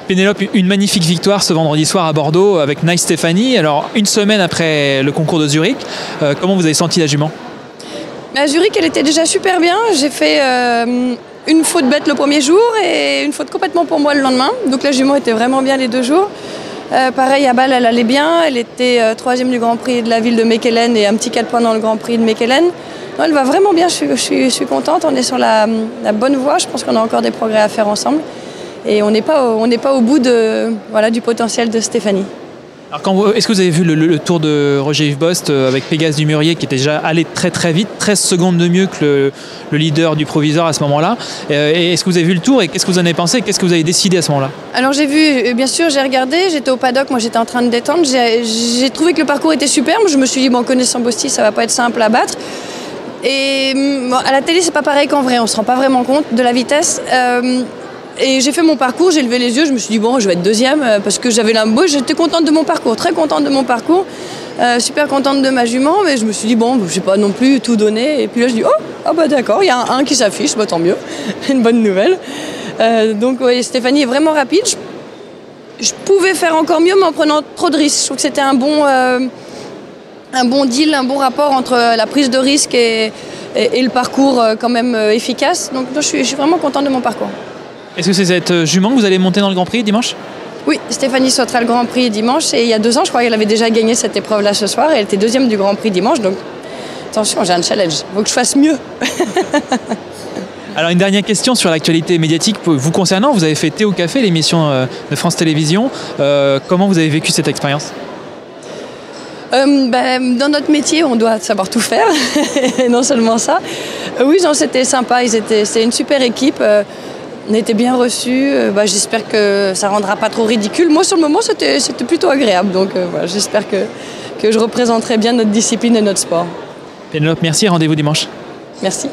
Pénélope, une magnifique victoire ce vendredi soir à Bordeaux avec Nice Stéphanie. Alors, une semaine après le concours de Zurich, comment vous avez senti la jument? À Zurich, elle était déjà super bien. J'ai fait une faute bête le premier jour et une faute complètement pour moi le lendemain. Donc la jument était vraiment bien les 2 jours. Pareil, à Bâle, elle allait bien. Elle était 3e du Grand Prix de la ville de Mechelen et un petit 4 points dans le Grand Prix de Mechelen. Non, elle va vraiment bien, je suis contente. On est sur la bonne voie. Je pense qu'on a encore des progrès à faire ensemble. Et on n'est pas au bout du potentiel de Stéphanie. Alors est-ce que vous avez vu le tour de Roger-Yves Bost avec Pégase du Murier qui était déjà allé très très vite, 13 secondes de mieux que le leader du provisoire à ce moment-là. Et est-ce que vous avez vu le tour et qu'est-ce que vous en avez pensé? Qu'est-ce que vous avez décidé à ce moment-là? Alors j'ai vu, bien sûr, j'ai regardé, j'étais au paddock, moi j'étais en train de détendre. J'ai trouvé que le parcours était superbe. Je me suis dit, bon, connaissant Bosti, ça va pas être simple à battre. Et bon, à la télé, c'est pas pareil qu'en vrai, on se rend pas vraiment compte de la vitesse. Et j'ai fait mon parcours, j'ai levé les yeux, je me suis dit bon, je vais être 2e parce que j'étais contente de mon parcours, très contente de mon parcours, super contente de ma jument, mais je me suis dit bon, je n'ai pas non plus tout donné. Et puis là je dis bah d'accord, il y a un qui s'affiche, bah tant mieux, une bonne nouvelle. Donc oui, Stéphanie est vraiment rapide. Je pouvais faire encore mieux, mais en prenant trop de risques. Je trouve que c'était un bon deal, un bon rapport entre la prise de risque et le parcours quand même efficace. Donc je suis vraiment contente de mon parcours. Est-ce que c'est cette jument que vous allez monter dans le Grand Prix dimanche? Oui, Stéphanie sautera le Grand Prix dimanche. Et il y a 2 ans, je crois qu'elle avait déjà gagné cette épreuve-là ce soir. Et elle était 2e du Grand Prix dimanche. Donc attention, j'ai un challenge. Il faut que je fasse mieux. Alors une dernière question sur l'actualité médiatique vous concernant. Vous avez fait Thé au Café, l'émission de France Télévisions. Comment vous avez vécu cette expérience? Dans notre métier, on doit savoir tout faire. Et non seulement ça. Oui, c'était sympa. C'était une super équipe. On était bien reçus. J'espère que ça ne rendra pas trop ridicule. Moi, sur le moment, c'était plutôt agréable. Donc, j'espère que je représenterai bien notre discipline et notre sport. Pénélope, merci. Rendez-vous dimanche. Merci.